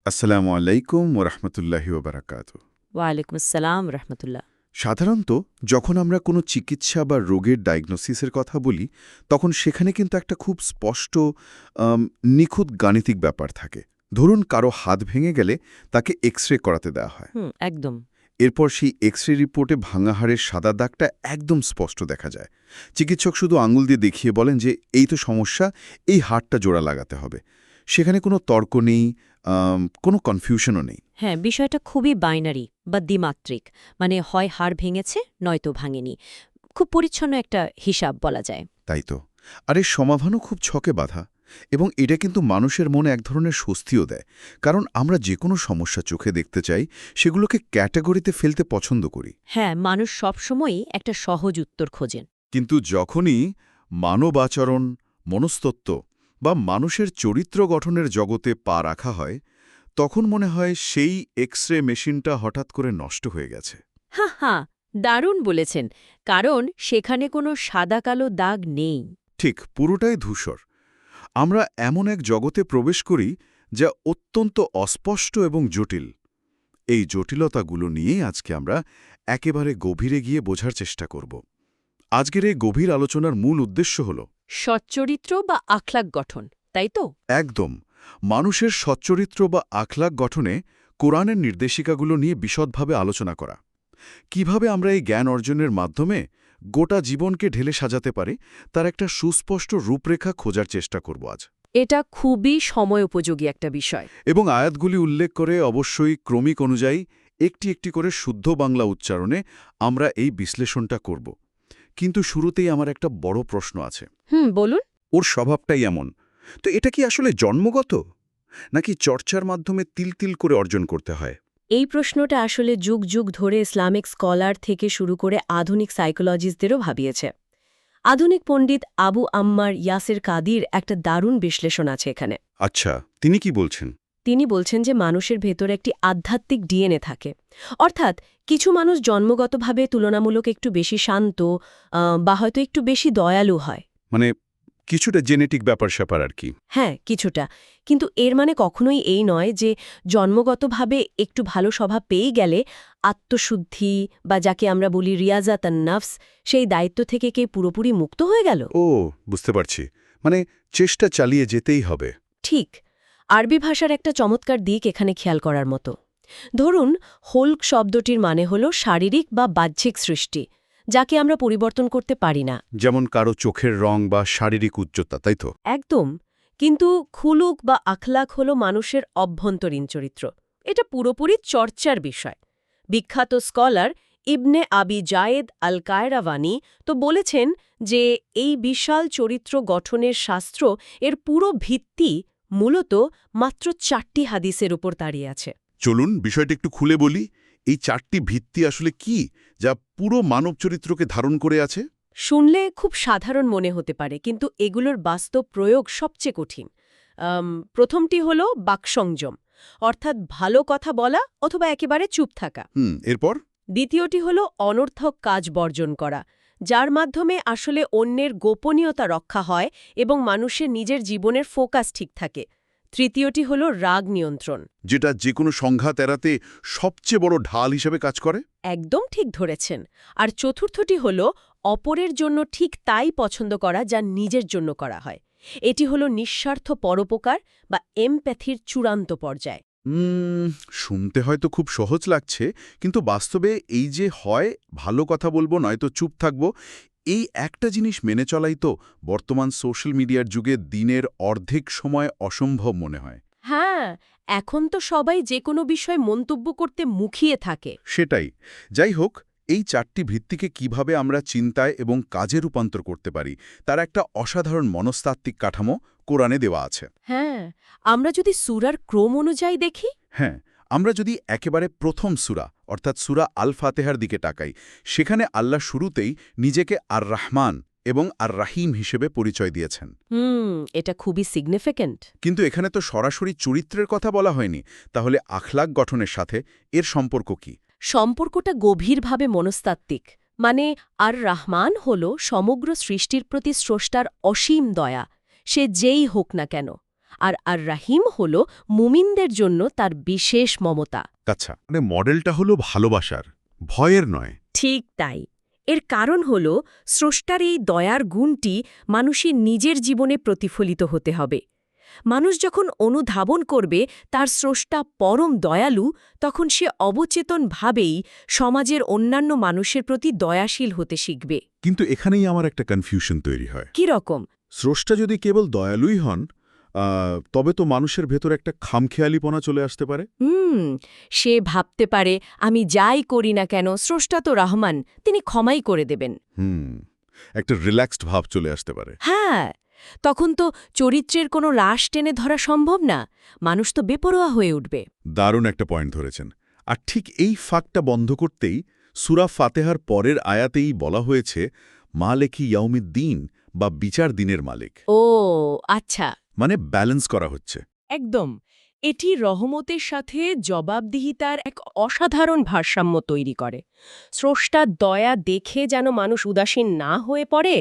আসসালামু আলাইকুম ওরহমতুল্লাহি ওবরাকাত। ওয়ালাইকুম আসসালাম রহমতুল্লাহ। সাধারণত যখন আমরা কোনো চিকিৎসা বা রোগের ডায়াগনোসিসের কথা বলি তখন সেখানে কিন্তু একটা খুব স্পষ্ট আম, নিখুঁত গাণিতিক ব্যাপার থাকে। ধরুন কারো হাত ভেঙে গেলে তাকে এক্স রে করাতে দেওয়া হয়। একদম। এরপর সেই এক্স রে রিপোর্টে ভাঙা হাড়ের সাদা দাগটা একদম স্পষ্ট দেখা যায়। চিকিৎসক শুধু আঙুল দিয়ে দেখিয়ে বলেন যে এই তো সমস্যা, এই হাড়টা জোড়া লাগাতে হবে। সেখানে কোনো তর্ক নেই, কোনো কনফিউশনও নেই। হ্যাঁ, বিষয়টা খুবই বাইনারি বা দ্বিমাত্রিক, মানে হয় হাড় ভেঙেছে নয়তো ভাঙেনি। খুব পরিচ্ছন্ন একটা হিসাব বলা যায়। তাই তো। আর এর সমাধানও খুব ছকে বাঁধা। এবং এটা কিন্তু মানুষের মনে এক ধরনের স্বস্তিও দেয়, কারণ আমরা যে কোনো সমস্যা চোখে দেখতে চাই সেগুলোকে ক্যাটাগরিতে ফেলতে পছন্দ করি। হ্যাঁ, মানুষ সবসময়ই একটা সহজ উত্তর খোঁজেন। কিন্তু যখনই মানব আচরণ, মনস্তত্ত্ব বা মানুষের চরিত্র গঠনের জগতে পা রাখা হয় তখন মনে হয় সেই এক্স রে মেশিনটা হঠাৎ করে নষ্ট হয়ে গেছে। হ্যাঁ, দারুণ বলেছেন। কারণ সেখানে কোনো সাদা কালো দাগ নেই। ঠিক, পুরোটাই ধূসর। আমরা এমন এক জগতে প্রবেশ করি যা অত্যন্ত অস্পষ্ট এবং জটিল। এই জটিলতাগুলো নিয়েই আজকে আমরা একেবারে গভীরে গিয়ে বোঝার চেষ্টা করব। আজকের এই গভীর আলোচনার মূল উদ্দেশ্য হল সচ্চরিত্র বা আখলাক গঠন, তাই তো? একদম মানুষের সচ্চরিত্র বা আখলাক গঠনে কোরআনের নির্দেশিকাগুলো নিয়ে বিশদভাবে আলোচনা করা। কিভাবে আমরা এই জ্ঞান অর্জনের মাধ্যমে গোটা জীবনকে ঢেলে সাজাতে পারি তার একটা সুস্পষ্ট রূপরেখা খোঁজার চেষ্টা করব আজ। এটা খুবই সময় উপযোগী একটা বিষয়। এবং আয়াতগুলি উল্লেখ করে অবশ্যই ক্রমিক অনুযায়ী একটি একটি করে শুদ্ধ বাংলা উচ্চারণে আমরা এই বিশ্লেষণটা করব। কিন্তু শুরুতেই আমার একটা বড় প্রশ্ন আছে। বলুন। ওর স্বভাবটাই এমন, তো এটা কি আসলে জন্মগত, নাকি চর্চার মাধ্যমে তিল তিল করে অর্জন করতে হয়? এই প্রশ্নটা আসলে যুগ যুগ ধরে ইসলামিক স্কলার থেকে শুরু করে আধুনিক সাইকোলজিস্টদেরও ভাবিয়েছে। আধুনিক পণ্ডিত আবু আম্মার ইয়াসের কাদির একটা দারুণ বিশ্লেষণ আছে এখানে। আচ্ছা, তিনি কি বলছেন? তিনি বলছেন যে মানুষের ভেতর একটি আধ্যাত্মিক ডিএনএ থাকে। অর্থাৎ কিছু মানুষ জন্মগতভাবে তুলনামূলক একটু বেশি শান্ত বা হয়তো একটু বেশি দয়ালু হয়। মানে কিছুটা জেনেটিক ব্যাপার-স্যাপার আর কি। হ্যাঁ, কিছুটা। কিন্তু এর মানে কখনোই এই নয় যে জন্মগতভাবে একটু ভালো স্বভাব পেয়ে গেলে আত্মশুদ্ধি বা যাকে আমরা বলি রিয়াজাতান নফস, সেই দায়িত্ব থেকে কে পুরোপুরি মুক্ত হয়ে গেল। ও, বুঝতে পারছি। মানে চেষ্টা চালিয়ে যেতেই হবে। ঠিক। আরবি ভাষার একটা চমৎকার দিক এখানে খেয়াল করার মতো। ধরুন, হোল্ক শব্দটির মানে হল শারীরিক বা বাহ্যিক সৃষ্টি, যাকে আমরা পরিবর্তন করতে পারি না। যেমন কারো চোখের রং বা শারীরিক উচ্চতা, তাই তো? একদম। কিন্তু খুলুক বা আখলাক হল মানুষের অভ্যন্তরীণ চরিত্র। এটা পুরোপুরি চর্চার বিষয়। বিখ্যাত স্কলার ইবনে আবি জায়েদ আল কায়রাওয়ানি তো বলেছেন যে এই বিশাল চরিত্র গঠনের শাস্ত্র এর পুরো ভিত্তি মূলত মাত্র 4টি হাদিসের উপর দাঁড়িয়ে আছে। চলুন বিষয়টা একটু খুলে বলি। এই 4টি ভিত্তি আসলে কি, যা পুরো মানব চরিত্রকে ধারণ করে আছে? শুনলে খুব সাধারণ মনে হতে পারে, কিন্তু এগুলোর বাস্তব প্রয়োগ সবচেয়ে কঠিন। প্রথমটি হল বাকসংযম, অর্থাৎ ভালো কথা বলা অথবা একেবারে চুপ থাকা। এরপর? দ্বিতীয়টি হল অনর্থক কাজ বর্জন করা, যার মাধ্যমে আসলে অন্যের গোপনীয়তা রক্ষা হয় এবং মানুষের নিজের জীবনের ফোকাস ঠিক থাকে। তৃতীয়টি হল রাগ নিয়ন্ত্রণ, যেটা যে কোনো সংঘাত এড়াতে সবচেয়ে বড় ঢাল হিসেবে কাজ করে। একদম ঠিক ধরেছেন। আর চতুর্থটি হল অপরের জন্য ঠিক তাই পছন্দ করা যা নিজের জন্য করা হয়। এটি হল নিঃস্বার্থ পরোপকার বা এমপ্যাথির চূড়ান্ত পর্যায়। শুনতে হয়তো খুব সহজ লাগছে, কিন্তু বাস্তবে এই যে হয় ভালো কথা বলবো নয়তো চুপ থাকবো, এই একটা জিনিস মেনে চলাই তো বর্তমান সোশ্যাল মিডিয়ার যুগে দিনের অর্ধেক সময় অসম্ভব মনে হয়। হ্যাঁ, এখন তো সবাই যে কোনো বিষয় মন্তব্য করতে মুখিয়ে থাকে। সেটাই। যাই হোক, এই 4টি ভিত্তিকে কিভাবে আমরা চিন্তায় এবং কাজে রূপান্তর করতে পারি তার একটা অসাধারণ মনস্তাত্ত্বিক কাঠামো কোরআনে দেওয়া আছে। হ্যাঁ, আমরা যদি সূরার ক্রম অনুযায়ী দেখি। হ্যাঁ, আমরা যদি একেবারে প্রথম সূরা অর্থাৎ সূরা আল ফাতেহার দিকে তাকাই, সেখানে আল্লাহ শুরুতেই নিজেকে আর রহমান এবং আর রাহিম হিসেবে পরিচয় দিয়েছেন। এটা খুবই সিগনিফিক্যান্ট। কিন্তু এখানে তো সরাসরি চরিত্রের কথা বলা হয়নি। তাহলে আখলাক গঠনের সাথে এর সম্পর্ক কি? সম্পর্কটা গভীরভাবে মনস্তাত্ত্বিক। মানে আর রহমান হল সমগ্র সৃষ্টির প্রতি স্রষ্টার অসীম দয়া, সে যেই হোক না কেন। আর আর রাহিম হল মুমিনদের জন্য তার বিশেষ মমতা। আচ্ছা, মানে মডেলটা হলো ভালোবাসার, ভয়ের নয়। ঠিক তাই। এর কারণ হল স্রষ্টার এই দয়ার গুণটি মানুষের নিজের জীবনে প্রতিফলিত হতে হবে। মানুষ যখন অনুধাবন করবে তার স্রষ্টা পরম দয়ালু, তখন সে অবচেতনভাবেই সমাজের অন্যান্য মানুষের প্রতি দয়াশীল হতে শিখবে। কিন্তু এখানেই আমার একটা কনফিউশন তৈরি হয়। কি রকম? স্রষ্টা যদি কেবল দয়ালুই হন, তবে তো মানুষের ভেতর একটা খামখেয়ালিপনা চলে আসতে পারে। সে ভাবতে পারে, আমি যাই করি না কেন স্রষ্টা তো রহমান, তিনি ক্ষমাই করে দেবেন। একটা রিল্যাক্সড ভাব চলে আসতে পারে। হ্যাঁ, তখন তো চরিত্রের কোনো রাশ টেনে ধরা সম্ভব না, মানুষ তো বেপরোয়া হয়ে উঠবে। দারুণ একটা পয়েন্ট ধরেছেন। আর ঠিক এই ফাঁকটা বন্ধ করতেই সূরা ফাতেহার পরের আয়াতেই বলা হয়েছে মালিকি ইয়াউমিদ্দিন, বা বিচার দিনের মালিক। ও আচ্ছা, মানে ব্যালেন্স করা হচ্ছে। একদম। এটি রহমতের সাথে জবাবদিহিতার এক অসাধারণ ভারসাম্য তৈরি করে। স্রষ্টার দয়া দেখে যেন মানুষ উদাসীন না হয়ে পড়ে,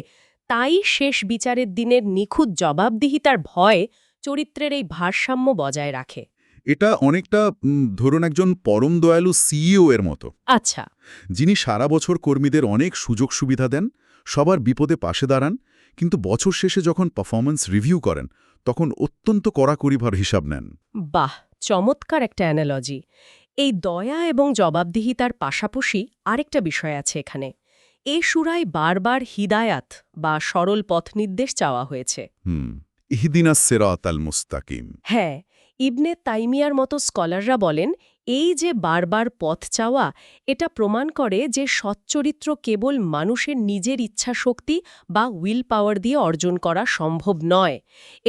তাই শেষ বিচারের দিনের নিখুঁত জবাবদিহিতার ভয় চরিত্রের এই ভারসাম্য বজায় রাখে। এটা অনেকটা ধরুন একজন পরম দয়ালু সিইও এর মতো, আচ্ছা। যিনি সারা বছর কর্মীদের অনেক সুযোগ সুবিধা দেন, সবার বিপদে পাশে দাঁড়ান, কিন্তু বছর শেষে যখন পারফরম্যান্স রিভিউ করেন তখন অত্যন্ত কড়াকড়িভার হিসাব নেন। বাহ, চমৎকার একটা অ্যানালজি। এই দয়া এবং জবাবদিহিতার পাশাপাশি আরেকটা বিষয় আছে এখানে। এই সূরায় বারবার হিদায়াত বা সরল পথ নির্দেশ চাওয়া হয়েছে। ইহদিনাস সিরাতাল মুস্তাকিম। হ্যাঁ, ইবনে তাইমিয়ার মতো স্কলাররা বলেন, এই যে বারবার পথ চাওয়া, এটা প্রমাণ করে যে সচ্চরিত্র কেবল মানুষের নিজের ইচ্ছাশক্তি বা উইল পাওয়ার দিয়ে অর্জন করা সম্ভব নয়।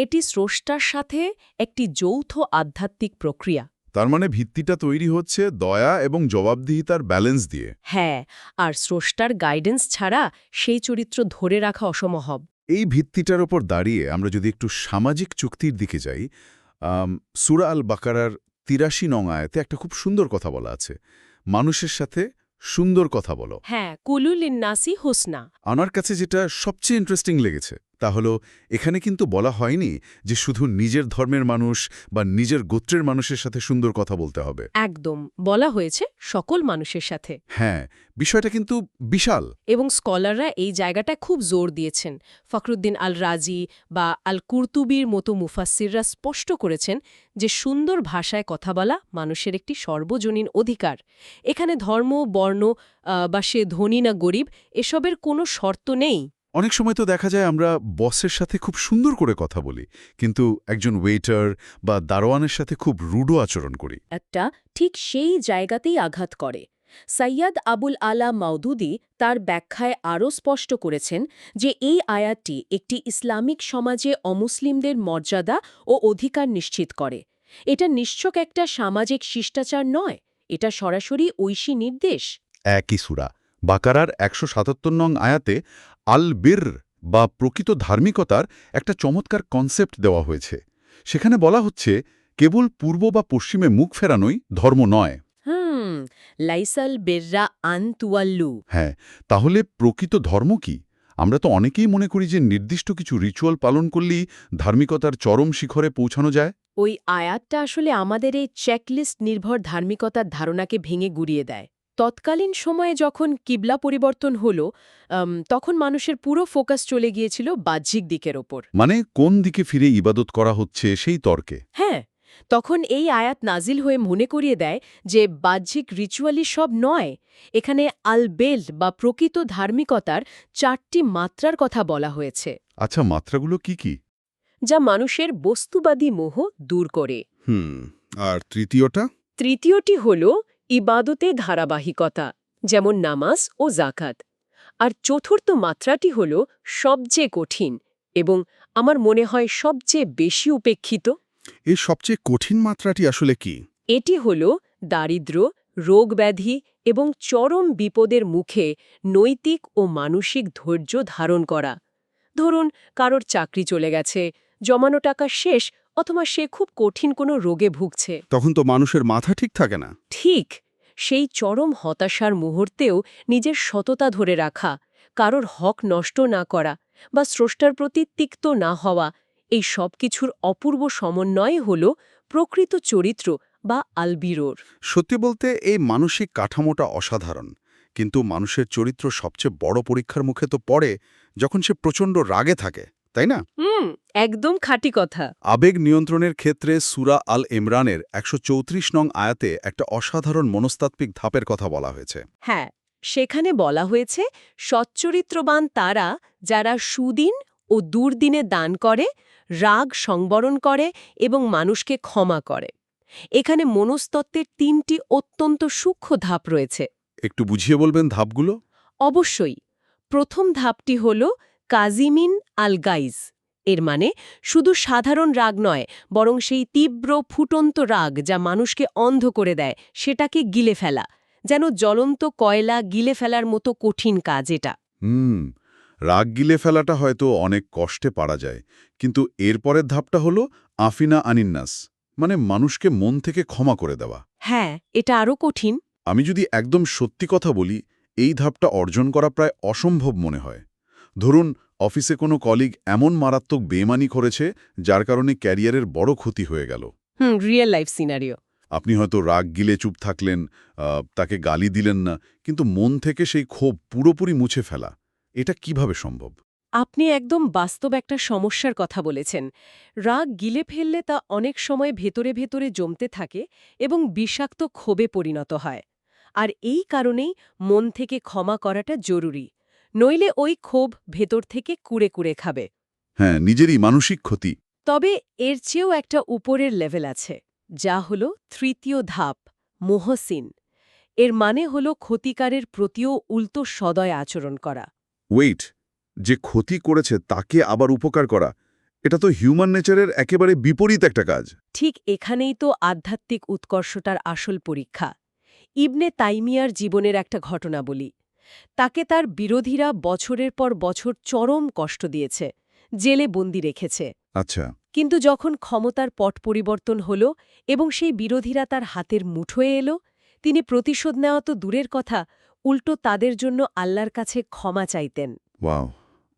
এটি স্রষ্টার সাথে একটি যৌথ আধ্যাত্মিক প্রক্রিয়া। তার মানে ভিত্তিটা তৈরি হচ্ছে দয়া এবং জবাবদিহিতার ব্যালেন্স দিয়ে। হ্যাঁ, আর স্রষ্টার গাইডেন্স ছাড়া সেই চরিত্র ধরে রাখা অসম্ভব। এই ভিত্তিটার ওপর দাঁড়িয়ে আমরা যদি একটু সামাজিক চুক্তির দিকে যাই, সূরা আল বাকারার ৮৩ নং আয়াতে একটা খুব সুন্দর কথা বলা আছে, মানুষের সাথে সুন্দর কথা বলো। হ্যাঁ, কুলুল ইন্নাসি হুসনা। আমার কাছে যেটা সবচেয়ে ইন্টারেস্টিং লেগেছে তা হলো, এখানে কিন্তু বলা হয়নি যে শুধু নিজের ধর্মের মানুষ বা নিজের গোত্রের মানুষের সাথে সুন্দর কথা বলতে হবে। একদম, বলা হয়েছে সকল মানুষের সাথে। হ্যাঁ, বিষয়টা কিন্তু বিশাল। এবং স্কলাররা এই জায়গাটা খুব জোর দিয়েছেন। ফখরুদ্দিন আল রাজি বা আল কুরতুবির মতো মুফাসসিররা স্পষ্ট করেছেন যে সুন্দর ভাষায় কথা বলা মানুষের একটি সর্বজনীন অধিকার। এখানে ধর্ম, বর্ণ বা সে ধনী না গরিব এসবের কোনো শর্ত নেই। অনেক সময় তো দেখা যায় আমরা বসের সাথে খুব সুন্দর করে কথা বলি, কিন্তু একজন ওয়েটার বা দারোয়ানের সাথে খুব রুডো আচরণ করি। একটা ঠিক সেই জায়গাতেই আঘাত করে। সৈয়দ আবুল আলা মাওদুদি তার ব্যাখ্যায় আরও স্পষ্ট করেছেন যে এই আয়াতটি একটি ইসলামিক সমাজে অমুসলিমদের মর্যাদা ও অধিকার নিশ্চিত করে। এটা নিশ্চক একটা সামাজিক শিষ্টাচার নয়, এটা সরাসরি ঐশী নির্দেশ। একই সূরা বাকারার ১৭৭ নং আয়াতে আল বির বা প্রকৃত ধার্মিকতার একটা চমৎকার কনসেপ্ট দেওয়া হয়েছে। সেখানে বলা হচ্ছে কেবল পূর্ব বা পশ্চিমে মুখ ফেরানোই ধর্ম নয়। লাইসাল বেররা আন তুয়াল্লু। হ্যাঁ, তাহলে প্রকৃত ধর্ম কি? আমরা তো অনেকেই মনে করি যে নির্দিষ্ট কিছু রিচুয়াল পালন করলেই ধার্মিকতার চরম শিখরে পৌঁছানো যায়। ওই আয়াতটা আসলে আমাদের এই চেকলিস্ট নির্ভর ধার্মিকতার ধারণাকে ভেঙে গুড়িয়ে দেয়। তৎকালীন সময়ে যখন কিবলা পরিবর্তন হল, তখন মানুষের পুরো ফোকাস চলে গিয়েছিল বাহ্যিক দিকের ওপর। মানে কোন দিকে ফিরে ইবাদত করা হচ্ছে সেই তর্কে। হ্যাঁ, তখন এই আয়াত নাজিল হয়ে মনে করিয়ে দেয় যে বাহ্যিক রিচুয়ালি সব নয়। এখানে আলবেল বা প্রকৃত ধার্মিকতার ৪টি মাত্রার কথা বলা হয়েছে। আচ্ছা, মাত্রাগুলো কি কি? যা মানুষের বস্তুবাদী মোহ দূর করে। আর তৃতীয়টা? তৃতীয়টি হল ইবাদতে ধারাবাহিকতা, যেমন নামাজ ও জাকাত। আর চতুর্থ মাত্রাটি হল সবচেয়ে কঠিন এবং আমার মনে হয় সবচেয়ে বেশি উপেক্ষিত। এই সবচেয়ে কঠিন মাত্রাটি আসলে কি? এটি হল দারিদ্র্য, রোগব্যাধি এবং চরম বিপদের মুখে নৈতিক ও মানসিক ধৈর্য ধারণ করা। ধরুন, কারোর চাকরি চলে গেছে, জমানো টাকা শেষ, অথবা সে খুব কঠিন কোনো রোগে ভুগছে। তখন তো মানুষের মাথা ঠিক থাকে না। ঠিক সেই চরম হতাশার মুহূর্তেও নিজের সততা ধরে রাখা, কারোর হক নষ্ট না করা বা স্রষ্টার প্রতি তিক্ত না হওয়া, এই সব কিছুর অপূর্ব সমন্বয় হল প্রকৃত চরিত্র বা আলবিরোর। সত্যি বলতে এই মানসিক কাঠামোটা অসাধারণ, কিন্তু মানুষের চরিত্র সবচেয়ে বড় পরীক্ষার মুখে তো পড়ে যখন সে প্রচণ্ড রাগে থাকে, তাই না? একদম খাঁটি কথা। আবেগ নিয়ন্ত্রণের ক্ষেত্রে সূরা আল ইমরানের ১৩৪ নং আয়াতে একটা অসাধারণ মনস্তাত্ত্বিক ধাপের কথা বলা হয়েছে। হ্যাঁ, সেখানে বলা হয়েছে সচ্চরিত্রবান তারা যারা সুদিন ও দুর্দিনে দান করে, রাগ সংবরণ করে এবং মানুষকে ক্ষমা করে। এখানে মনস্তত্ত্বের ৩টি অত্যন্ত সূক্ষ্ম ধাপ রয়েছে। একটু বুঝিয়ে বলবেন ধাপগুলো? অবশ্যই। প্রথম ধাপটি হল কাজিমিন আল গাইজ। এর মানে শুধু সাধারণ রাগ নয়, বরং সেই তীব্র ফুটন্ত রাগ যা মানুষকে অন্ধ করে দেয়, সেটাকে গিলে ফেলা। যেন জ্বলন্ত কয়লা গিলে ফেলার মতো কঠিন কাজ এটা। রাগ গিলে ফেলাটা হয়তো অনেক কষ্টে পারা যায়, কিন্তু এরপরের ধাপটা হলো আফিনা আনিন্নাস, মানে মানুষকে মন থেকে ক্ষমা করে দেওয়া। হ্যাঁ, এটা আরও কঠিন। আমি যদি একদম সত্যি কথা বলি, এই ধাপটা অর্জন করা প্রায় অসম্ভব মনে হয়। ধরুন, অফিসে কোনো কলিগ এমন মারাত্মক বেইমানি করেছে যার কারণে ক্যারিয়ারের বড় ক্ষতি হয়ে গেল। Real life scenario. আপনি হয়তো রাগ গিলে চুপ থাকলেন, তাকে গালি দিলেন না, কিন্তু মন থেকে সেই ক্ষোভ পুরোপুরি মুছে ফেলা, এটা কিভাবে সম্ভব? আপনি একদম বাস্তব একটা সমস্যার কথা বলেছেন। রাগ গিলে ফেললে তা অনেক সময় ভেতরে ভেতরে জমতে থাকে এবং বিষাক্ত ক্ষোভে পরিণত হয়। আর এই কারণেই মন থেকে ক্ষমা করাটা জরুরি। নইলে ওই ক্ষোভ ভেতর থেকে কুড়ে কুড়ে খাবে। হ্যাঁ, নিজেরই মানসিক ক্ষতি। তবে এর চেয়েও একটা উপরের লেভেল আছে, যা হল তৃতীয় ধাপ, মোহসিন। এর মানে হল ক্ষতিকারের প্রতিও উল্টো সদয় আচরণ করা। ওয়েট, যে ক্ষতি করেছে তাকে আবার উপকার করা, এটা তো হিউম্যান নেচারের একেবারে বিপরীত একটা কাজ। ঠিক এখানেই তো আধ্যাত্মিক উৎকর্ষতার আসল পরীক্ষা। ইবনে তাইমিয়ার জীবনের একটা ঘটনা বলি। তাকে তার বিরোধীরা বছরের পর বছর চরম কষ্ট দিয়েছে, জেলে বন্দি রেখেছে। আচ্ছা। কিন্তু যখন ক্ষমতার পট পরিবর্তন হল এবং সেই বিরোধীরা তার হাতের মুঠোয় এলো, তিনি প্রতিশোধ নেওয়া তো দূরের কথা, উল্টো তাদের জন্য আল্লাহর কাছে ক্ষমা চাইতেন। ওয়াও,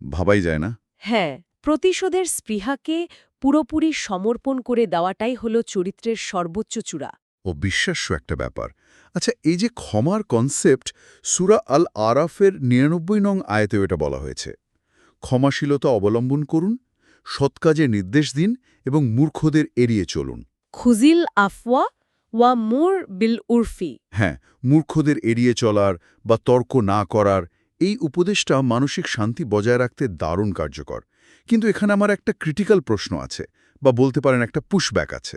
ভাবাই যায় না। হ্যাঁ, প্রতিশোধের স্পৃহাকে পুরোপুরি সমর্পণ করে দেওয়াটাই হল চরিত্রের সর্বোচ্চ চূড়া। ও বিশ্বাস্য একটা ব্যাপার। আচ্ছা, এই যে ক্ষমার কনসেপ্ট, সূরা আল আরাফের ৯৯ নং আয়াতেও এটা বলা হয়েছে। ক্ষমাশীলতা অবলম্বন করুন, সৎ কাজে নির্দেশ দিন এবং মূর্খদের এড়িয়ে চলুন। খুজিল আফওয়া ওয়া মুর বিল উরফি। হ্যাঁ, মূর্খদের এড়িয়ে চলার বা তর্ক না করার এই উপদেশটা মানসিক শান্তি বজায় রাখতে দারুণ কার্যকর। কিন্তু এখানে আমার একটা ক্রিটিক্যাল প্রশ্ন আছে, বা বলতে পারেন একটা পুশব্যাক আছে।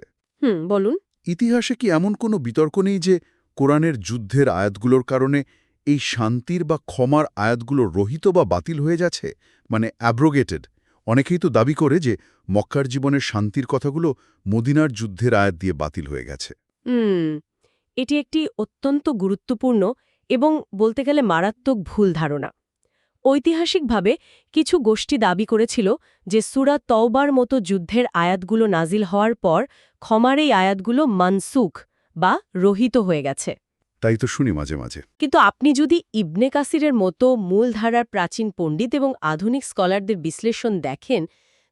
বলুন। ইতিহাসে কি এমন কোনো বিতর্ক নেই যে কোরআনের যুদ্ধের আয়াতগুলোর কারণে এই শান্তির বা ক্ষমার আয়াতগুলো রহিত বা বাতিল হয়ে যাচ্ছে, মানে অ্যাব্রোগেটেড? অনেকেই তো দাবি করে যে মক্কার জীবনের শান্তির কথাগুলো মদিনার যুদ্ধের আয়াত দিয়ে বাতিল হয়ে গেছে। এটি একটি অত্যন্ত গুরুত্বপূর্ণ এবং বলতে গেলে মারাত্মক ভুল ধারণা। ঐতিহাসিকভাবে কিছু গোষ্ঠী দাবি করেছিল যে সূরা তওবার মতো যুদ্ধের আয়াতগুলো নাজিল হওয়ার পর ক্ষমার এই আয়াতগুলো মানসুখ বা রহিত হয়ে গেছে। তাই তো শুনি মাঝে মাঝে। কিন্তু আপনি যদি ইবনে কাসিরের মতো মূলধারার প্রাচীন পণ্ডিত এবং আধুনিক স্কলারদের বিশ্লেষণ দেখেন,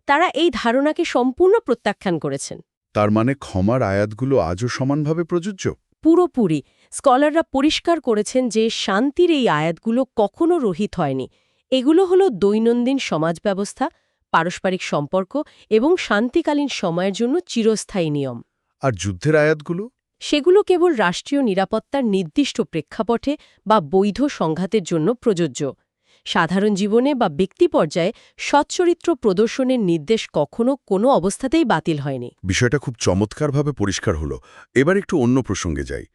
তারা এই ধারণাকে সম্পূর্ণ প্রত্যাখ্যান করেছেন। তার মানে ক্ষমার আয়াতগুলো আজও সমানভাবে প্রযোজ্য? পুরোপুরি। স্কলাররা পরিষ্কার করেছেন যে শান্তির এই আয়াতগুলো কখনো রহিত হয়নি। এগুলো হলো দৈনন্দিন সমাজ ব্যবস্থা, পারস্পরিক সম্পর্ক এবং শান্তিকালীন সময়ের জন্য চিরস্থায়ী নিয়ম। আর যুদ্ধের আয়াতগুলো? সেগুলো কেবল রাষ্ট্রীয় নিরাপত্তার নির্দিষ্ট প্রেক্ষাপটে বা বৈধ সংঘাতের জন্য প্রযোজ্য। সাধারণ জীবনে বা ব্যক্তি পর্যায়ে সচ্চরিত্র প্রদর্শনের নির্দেশ কখনো কোনো অবস্থাতেই বাতিল হয়নি। বিষয়টা খুব চমৎকারভাবে পরিষ্কার হলো। এবার একটু অন্য প্রসঙ্গে যাই।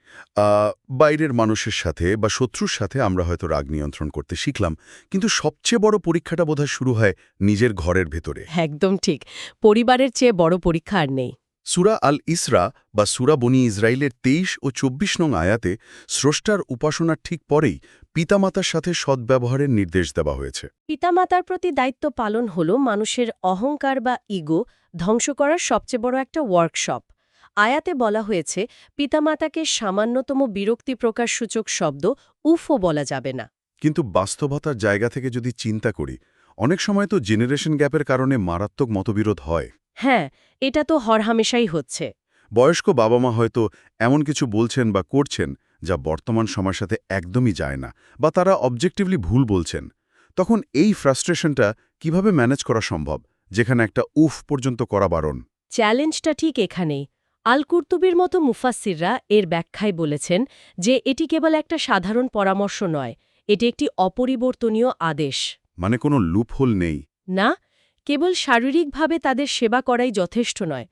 বাইরের মানুষের সাথে বা শত্রুর সাথে আমরা হয়তো রাগ নিয়ন্ত্রণ করতে শিখলাম, কিন্তু সবচেয়ে বড় পরীক্ষাটা বোধহয় শুরু হয় নিজের ঘরের ভেতরে। একদম ঠিক। পরিবারের চেয়ে বড় পরীক্ষা আর নেই। সূরা আল ইসরা বা সূরা বনী ইসরাইলের ২৩ ও ২৪ নং আয়াতে স্রষ্টার উপাসনার ঠিক পরেই পিতামাতার সাথে সদ্ব্যবহারের নির্দেশ দেওয়া হয়েছে। পিতামাতার প্রতি দায়িত্ব পালন হল মানুষের অহংকার বা ইগো ধ্বংস করার সবচেয়ে বড় একটা ওয়ার্কশপ। আয়াতে বলা হয়েছে পিতামাতাকে সামান্যতম বিরক্তি প্রকাশসূচক শব্দ উফও বলা যাবে না। কিন্তু বাস্তবতার জায়গা থেকে যদি চিন্তা করি, অনেক সময় তো জেনারেশন গ্যাপের কারণে মারাত্মক মতবিরোধ হয়। হ্যাঁ, এটা তো হরহামেশাই হচ্ছে। বয়স্ক বাবা মা হয়তো এমন কিছু বলছেন বা করছেন যা বর্তমান সময়ের সাথে একদমই যায় না, বা তারা অবজেক্টিভলি ভুল বলছেন। তখন এই ফ্রাস্ট্রেশনটা কিভাবে ম্যানেজ করা সম্ভব, যেখানে একটা উফ পর্যন্ত করা বারণ? চ্যালেঞ্জটা ঠিক এখানেই। আল কুর্তুবির মতো মুফাসসিররা এর ব্যাখ্যায় বলেছেন যে এটি কেবল একটা সাধারণ পরামর্শ নয়, এটি একটি অপরিবর্তনীয় আদেশ। মানে কোনো লুপহোল নেই। না, কেবল শারীরিকভাবে তাদের সেবা করাই যথেষ্ট নয়।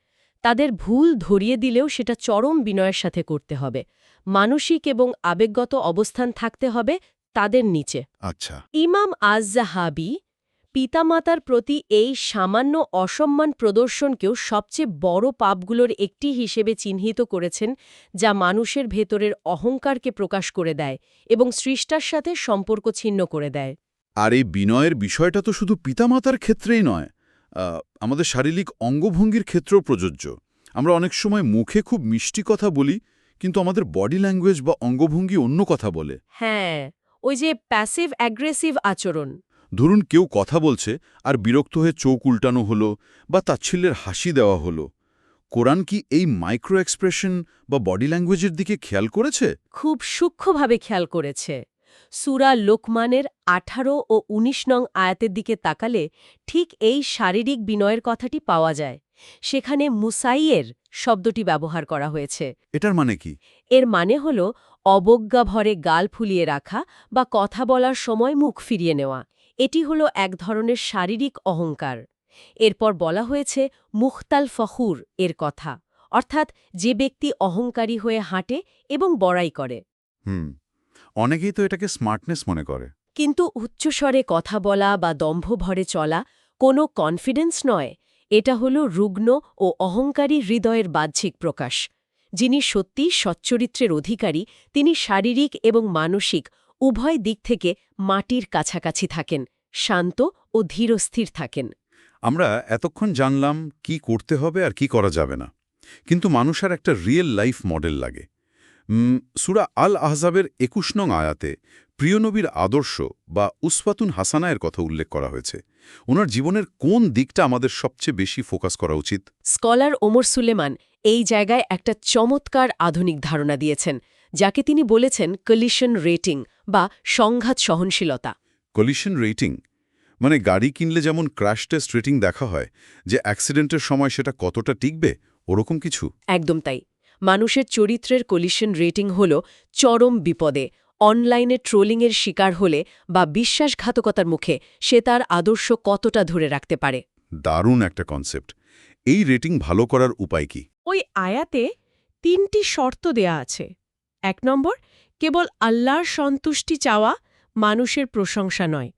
তাদের ভুল ধরিয়ে দিলেও সেটা চরম বিনয়ের সাথে করতে হবে। মানসিক এবং আবেগগত অবস্থান থাকতে হবে তাদের নিচে। আচ্ছা। ইমাম আজ-জাহাবি পিতামাতার প্রতি এই সামান্য অসম্মান প্রদর্শনকেও সবচেয়ে বড় পাপগুলোর একটি হিসেবে চিহ্নিত করেছেন, যা মানুষের ভেতরের অহংকারকে প্রকাশ করে দেয় এবং সৃষ্টার সাথে সম্পর্ক ছিন্ন করে দেয়। আর এই বিনয়ের বিষয়টা তো শুধু পিতামাতার ক্ষেত্রেই নয়, আমাদের শারীরিক অঙ্গভঙ্গির ক্ষেত্রেও প্রযোজ্য। আমরা অনেক সময় মুখে খুব মিষ্টি কথা বলি, কিন্তু আমাদের বডি ল্যাঙ্গুয়েজ বা অঙ্গভঙ্গি অন্য কথা বলে। হ্যাঁ, ওই যে প্যাসিভ অ্যাগ্রেসিভ আচরণ। ধরুন কেউ কথা বলছে আর বিরক্ত হয়ে চোখ উল্টানো হলো, বা তাচ্ছিল্যের হাসি দেওয়া হলো। কোরআন কি এই মাইক্রো এক্সপ্রেশন বা বডি ল্যাঙ্গুয়েজের দিকে খেয়াল করেছে? খুব সূক্ষ্মভাবে খেয়াল করেছে। সূরা লোকমানের ১৮ ও ১৯ নং আয়াতের দিকে তাকালে ঠিক এই শারীরিক বিনয়ের কথাটি পাওয়া যায়। সেখানে মুসাইয়ের শব্দটি ব্যবহার করা হয়েছে। এটার মানে কি? এর মানে হল অবজ্ঞা ভরে গাল ফুলিয়ে রাখা বা কথা বলার সময় মুখ ফিরিয়ে নেওয়া। এটি হল এক ধরনের শারীরিক অহংকার। এরপর বলা হয়েছে মুখতাল ফখুর এর কথা, অর্থাৎ যে ব্যক্তি অহংকারী হয়ে হাঁটে এবং বড়াই করে। অনেকেই তো এটাকে স্মার্টনেস মনে করে। কিন্তু উচ্চস্বরে কথা বলা বা দম্ভ ভরে চলা কোনো কনফিডেন্স নয়। এটা হল রুগ্ন ও অহংকারী হৃদয়ের বাহ্যিক প্রকাশ। যিনি সত্যিই সচ্চরিত্রের অধিকারী, তিনি শারীরিক এবং মানসিক উভয় দিক থেকে মাটির কাছাকাছি থাকেন, শান্ত ও ধীরস্থির থাকেন। আমরা এতক্ষণ জানলাম কি করতে হবে আর কি করা যাবে না, কিন্তু মানুষের একটা রিয়েল লাইফ মডেল লাগে। সূরা আল আহজাবের ২১ নং আয়াতে প্রিয় নবীর আদর্শ বা উসওয়াতুন হাসানায়ের কথা উল্লেখ করা হয়েছে। ওনার জীবনের কোন দিকটা আমাদের সবচেয়ে বেশি ফোকাস করা উচিত? স্কলার ওমর সুলেমান এই জায়গায় একটা চমৎকার আধুনিক ধারণা দিয়েছেন, যাকে তিনি বলেছেন কলিশন রেটিং বা সংঘাত সহনশীলতা। কলিশন রেটিং মানে গাড়ি কিনলে যেমন ক্র্যাশ টেস্ট রেটিং দেখা হয়, যে অ্যাক্সিডেন্টের সময় সেটা কতটা টিকবে, ওরকম কিছু? একদম তাই। মানুষের চরিত্রের কলিশন রেটিং হল চরম বিপদে, অনলাইনে ট্রোলিংয়ের শিকার হলে বা বিশ্বাসঘাতকতার মুখে সে তার আদর্শ কতটা ধরে রাখতে পারে। দারুণ একটা কনসেপ্ট। এই রেটিং ভালো করার উপায় কি? ওই আয়াতে ৩টি শর্ত দেয়া আছে। ১ নম্বর, কেবল আল্লাহর সন্তুষ্টি চাওয়া, মানুষের প্রশংসা নয়।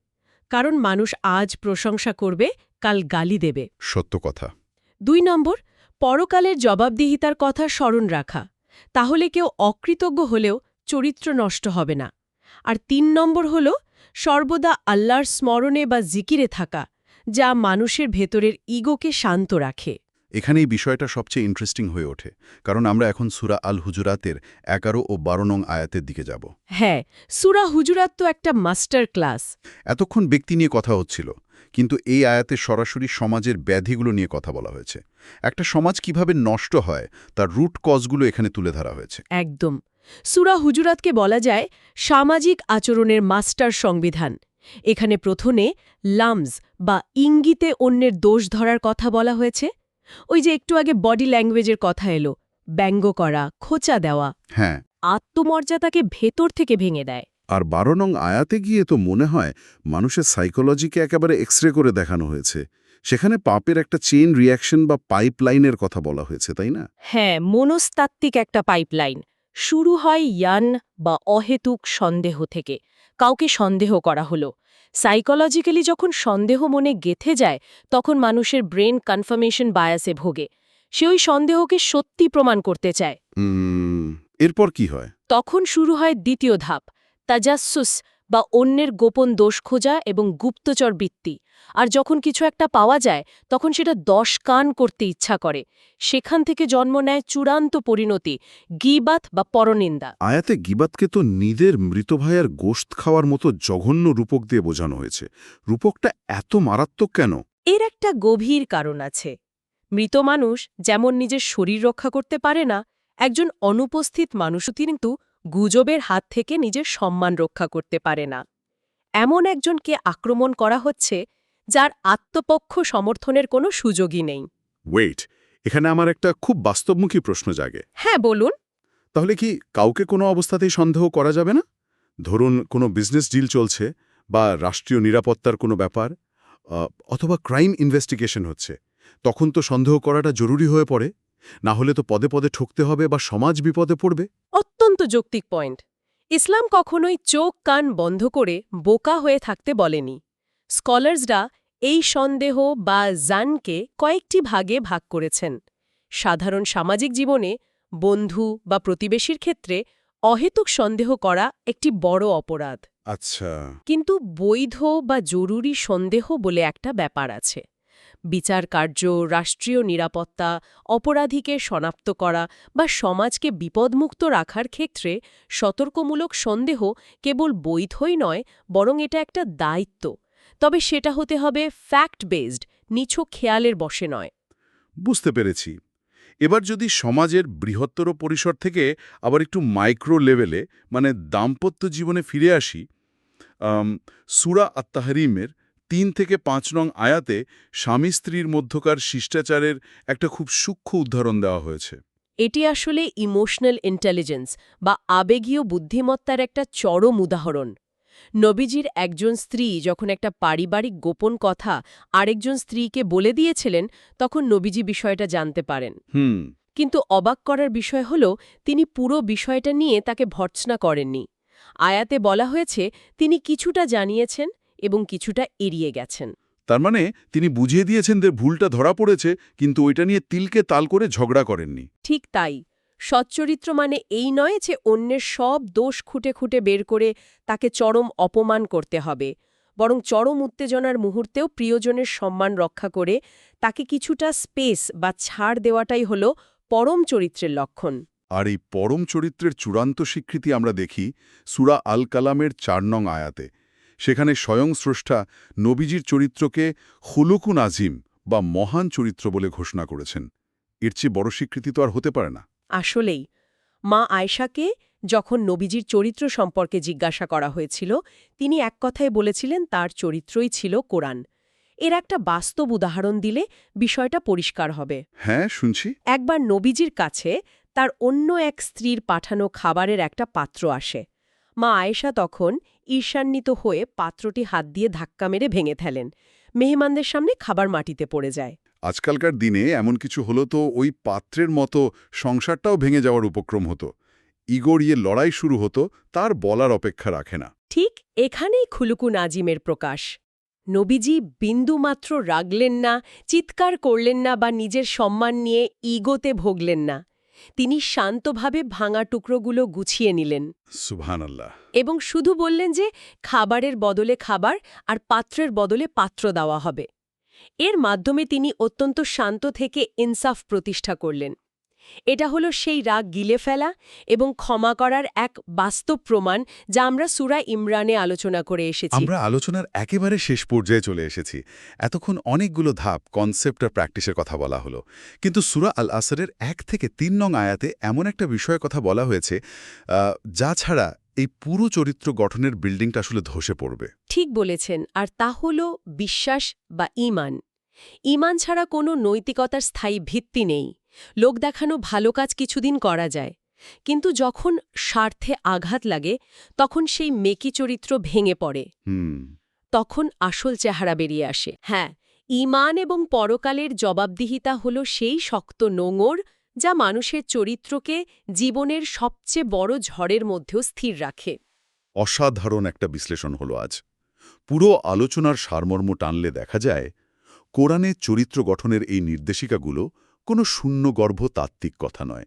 কারণ মানুষ আজ প্রশংসা করবে, কাল গালি দেবে। সত্য কথা। ২ নম্বর, পরকালের জবাবদিহিতার কথা স্মরণ রাখা। তাহলে কেউ অকৃতজ্ঞ হলেও চরিত্র নষ্ট হবে না। আর ৩ নম্বর হল সর্বদা আল্লাহর স্মরণে বা জিকিরে থাকা, যা মানুষের ভেতরের ইগোকে শান্ত রাখে। এখানে এই বিষয়টা সবচেয়ে ইন্টারেস্টিং হয়ে ওঠে, কারণ আমরা এখন সূরা আল হুজুরাতের ১১ ও ১২ নং আয়াতের দিকে যাব। হ্যাঁ, সূরা হুজুরাত তো একটা মাস্টার ক্লাস। এতক্ষণ ব্যক্তি নিয়ে কথা হচ্ছিল, কিন্তু এই আয়াতে সরাসরি সমাজের ব্যাধিগুলো নিয়ে কথা বলা হয়েছে। একটা সমাজ কিভাবে নষ্ট হয় তার রুট কজগুলো এখানে তুলে ধরা হয়েছে। একদম। সূরা হুজুরাতকে বলা যায় সামাজিক আচরণের মাস্টার সংবিধান। এখানে প্রথমে লামজ বা ইঙ্গিতে অন্যের দোষ ধরার কথা বলা হয়েছে। ওই যে একটু আগে বডি ল্যাঙ্গুয়েজের কথা এলো, ব্যঙ্গ করা, খোঁচা দেওয়া, হ্যাঁ। আত্মমর্যাদাকে ভেতর থেকে ভেঙে দেয়। আর ১২ নং আয়াতে গিয়ে তো মনে হয় মানুষের সাইকোলজিকে একেবারে এক্সরে করে দেখানো হয়েছে। সেখানে পাপের একটা চেইন রিয়াকশন বা পাইপলাইনের কথা বলা হয়েছে, তাই না? হ্যাঁ, মনস্তাত্ত্বিক একটা পাইপলাইন। শুরু হয় ইয়ান বা অহেতুক সন্দেহ থেকে। কাউকে সন্দেহ করা হলো। সাইকোলজিক্যালি যখন সন্দেহ মনে গেঁথে যায়, তখন মানুষের ব্রেন কনফার্মেশন বায়াসে ভোগে। সে ওই সন্দেহকে সত্যি প্রমাণ করতে চায়। এরপর কি হয়? তখন শুরু হয় দ্বিতীয় ধাপ, তাজাসসুস বা অন্যের গোপন দোষ খোঁজা এবং গুপ্তচর বৃত্তি। আর যখন কিছু একটা পাওয়া যায় তখন সেটা 10 কান করতে ইচ্ছা করে। সেখান থেকে জন্ম নেয় চূড়ান্ত পরিণতি, গীবাত বা পরনিন্দা। আয়াতে গিবাতকে তো নিজের মৃত ভাইয়ের গোশত খাওয়ার মতো জঘন্য রূপক দিয়ে বোঝানো হয়েছে। রূপকটা এত মারাত্মক কেন? এর একটা গভীর কারণ আছে। মৃত মানুষ যেমন নিজের শরীর রক্ষা করতে পারে না, একজন অনুপস্থিত মানুষও কিন্তু গুজবের হাত থেকে নিজের সম্মান রক্ষা করতে পারে না। এমন একজনকে আক্রমণ করা হচ্ছে যার আত্মপক্ষ সমর্থনের কোনো সুযোগই নেই। ওয়েট, এখানে আমার একটা খুব বাস্তবমুখী প্রশ্ন জাগে। হ্যাঁ, বলুন। তাহলে কি কাউকে কোনো অবস্থাতেই সন্দেহ করা যাবে না? ধরুন কোনো বিজনেস ডিল চলছে, বা রাষ্ট্রীয় নিরাপত্তার কোনো ব্যাপার, অথবা ক্রাইম ইনভেস্টিগেশন হচ্ছে, তখন তো সন্দেহ করাটা জরুরি হয়ে পড়ে। না হলে তো পদে পদে ঠকতে হবে বা সমাজ বিপদে পড়বে। অত্যন্ত যৌক্তিক পয়েন্ট। ইসলাম কখনোই চোখ কান বন্ধ করে বোকা হয়ে থাকতে বলেনি। স্কলার্সরা এই সন্দেহ বা জানকে কয়েকটি ভাগে ভাগ করেছেন। সাধারণ সামাজিক জীবনে বন্ধু বা প্রতিবেশীর ক্ষেত্রে অহেতুক সন্দেহ করা একটি বড় অপরাধ। আচ্ছা। কিন্তু বৈধ বা জরুরি সন্দেহ বলে একটা ব্যাপার আছে। বিচার কার্য, রাষ্ট্রীয় নিরাপত্তা, অপরাধীকে শনাক্ত করা বা সমাজকে বিপদমুক্ত রাখার ক্ষেত্রে সতর্কমূলক সন্দেহ কেবল বৈধই নয়, বরং এটা একটা দায়িত্ব। তবে সেটা হতে হবে ফ্যাক্ট বেসড, নিছক খেয়ালের বশে নয়। বুঝতে পেরেছি। এবার যদি সমাজের বৃহত্তর পরিসর থেকে আবার একটু মাইক্রো লেভেলে, মানে দাম্পত্য জীবনে ফিরে আসি, সূরা আত-তাহরিমের ৩ থেকে ৫ নং আয়াতে স্বামী স্ত্রীর মধ্যকার শিষ্টাচারের একটা খুব সূক্ষ্ম উদাহরণ দেওয়া হয়েছে। এটি আসলে ইমোশনাল ইন্টেলিজেন্স বা আবেগীয় বুদ্ধিমত্তার একটা চরম উদাহরণ। নবীজির একজন স্ত্রী যখন একটা পারিবারিক গোপন কথা আরেকজন স্ত্রীকে বলে দিয়েছিলেন, তখন নবীজি বিষয়টা জানতে পারেন। হুম। কিন্তু অবাক করার বিষয় হল, তিনি পুরো বিষয়টা নিয়ে তাকে ভর্ৎসনা করেননি। আয়াতে বলা হয়েছে তিনি কিছুটা জানিয়েছেন এবং কিছুটা এড়িয়ে গেছেন। তার মানে তিনি বুঝিয়ে দিয়েছেন যে ভুলটা ধরা পড়েছে, কিন্তু ওইটা নিয়ে তিলকে তাল করে ঝগড়া করেননি। ঠিক তাই। সচ্চরিত্র মানে এই নয় যে অন্যের সব দোষ খুঁটে খুঁটে বের করে তাকে চরম অপমান করতে হবে, বরং চরম উত্তেজনার মুহূর্তেও প্রিয়জনের সম্মান রক্ষা করে তাকে কিছুটা স্পেস বা ছাড় দেওয়াটাই হল পরম চরিত্রের লক্ষণ। আর এই পরম চরিত্রের চূড়ান্ত স্বীকৃতি আমরা দেখি সূরা আল কালামের ৪ নং আয়াতে। সেখানে স্বয়ং স্রষ্টা নবীজির চরিত্রকে খুলুকুন আজিম বা মহান চরিত্র বলে ঘোষণা করেছেন। এর চেয়ে বড় স্বীকৃতি তো আর হতে পারে না। আসলেই, মা আয়েশাকে যখন নবীজির চরিত্র সম্পর্কে জিজ্ঞাসা করা হয়েছিল, তিনি এক কথায় বলেছিলেন তার চরিত্রই ছিল কোরআন। এর একটা বাস্তব উদাহরণ দিলে বিষয়টা পরিষ্কার হবে। হ্যাঁ, শুনছি। একবার নবীজির কাছে তার অন্য এক স্ত্রীর পাঠানো খাবারের একটা পাত্র আসে। মা আয়েশা তখন ঈর্ষান্বিত হয়ে পাত্রটি হাত দিয়ে ধাক্কা মেরে ভেঙে ফেলেন। মেহমানদের সামনে খাবার মাটিতে পড়ে যায়। আজকালকার দিনে এমন কিছু হলো তো ওই পাত্রের মতো সংসারটাও ভেঙে যাওয়ার উপক্রম হতো। ইগোড়িয়ে লড়াই শুরু হতো, তার বলার অপেক্ষা রাখে না। ঠিক এখানেই খুলুকু নাজিমের প্রকাশ। নবীজি বিন্দুমাত্র রাগলেন না, চিৎকার করলেন না বা নিজের সম্মান নিয়ে ইগোতে ভোগলেন না। তিনি শান্তভাবে ভাঙা টুকরোগুলো গুছিয়ে নিলেন সুবহানাল্লাহ। এবং শুধু বললেন যে খাবারের বদলে খাবার আর পাত্রের বদলে পাত্র দেওয়া হবে। এর মাধ্যমে তিনি অত্যন্ত শান্ত থেকে ইনসাফ প্রতিষ্ঠা করলেন। এটা হলো সেই রাগ গিলে ফেলা এবং ক্ষমা করার এক বাস্তব প্রমাণ, যা আমরা সূরা ইমরানে আলোচনা করে এসেছি। আমরা আলোচনার একেবারে শেষ পর্যায়ে চলে এসেছি। এতক্ষণ অনেকগুলো ধাপ, কনসেপ্ট আর প্র্যাকটিসের কথা বলা হলো। কিন্তু সূরা আল আসরের ১ থেকে ৩ নং আয়াতে এমন একটা বিষয়ের কথা বলা হয়েছে যা ছাড়া এই পুরো চরিত্র গঠনের বিল্ডিংটা আসলে ধসে পড়বে। ঠিক বলেছেন, আর তা হল বিশ্বাস বা ঈমান। ঈমান ছাড়া কোনো নৈতিকতার স্থায়ী ভিত্তি নেই। লোক দেখানো ভালো কাজ কিছুদিন করা যায়, কিন্তু যখন স্বার্থে আঘাত লাগে তখন সেই মেকি চরিত্র ভেঙে পড়ে। তখন আসল চেহারা বেরিয়ে আসে। হ্যাঁ, ঈমান এবং পরকালের জবাবদিহিতা হল সেই শক্ত নোঙর যা মানুষের চরিত্রকে জীবনের সবচেয়ে বড় ঝড়ের মধ্যেও স্থির রাখে। অসাধারণ একটা বিশ্লেষণ হলো আজ। পুরো আলোচনার সারমর্ম টানলে দেখা যায় কোরআনে চরিত্র গঠনের এই নির্দেশিকাগুলো কোনো শূন্যগর্ভ তাত্ত্বিক কথা নয়,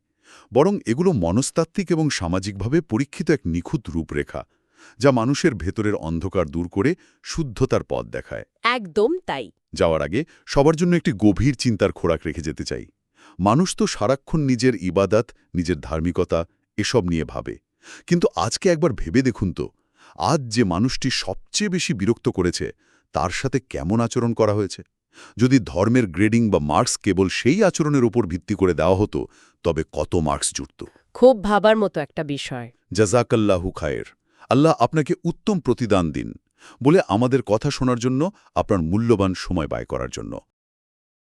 বরং এগুলো মনস্তাত্ত্বিক এবং সামাজিকভাবে পরীক্ষিত এক নিখুঁত রূপরেখা। যা মানুষের ভেতরের অন্ধকার দূর করে শুদ্ধতার পথ দেখায়। একদম তাই। যাওয়ার আগে সবার জন্য একটি গভীর চিন্তার খোরাক রেখে যেতে চাই। মানুষ তো সারাক্ষণ নিজের ইবাদত, নিজের ধার্মিকতা এসব নিয়ে ভাবে, কিন্তু আজকে একবার ভেবে দেখুন তো, আজ যে মানুষটি সবচেয়ে বেশি বিরক্ত করেছে তার সাথে কেমন আচরণ করা হয়েছে। যদি ধর্মের গ্রেডিং বা মার্কস কেবল সেই আচরণের উপর ভিত্তি করে দেওয়া হতো, তবে কত মার্কস জুটত। খুব ভাবার মতো একটা বিষয়। জাযাকাল্লাহু খায়ের। আল্লাহ আপনাকে উত্তম প্রতিদান দিন বলে আমাদের কথা শোনার জন্য, আপনার মূল্যবান সময় ব্যয় করার জন্য।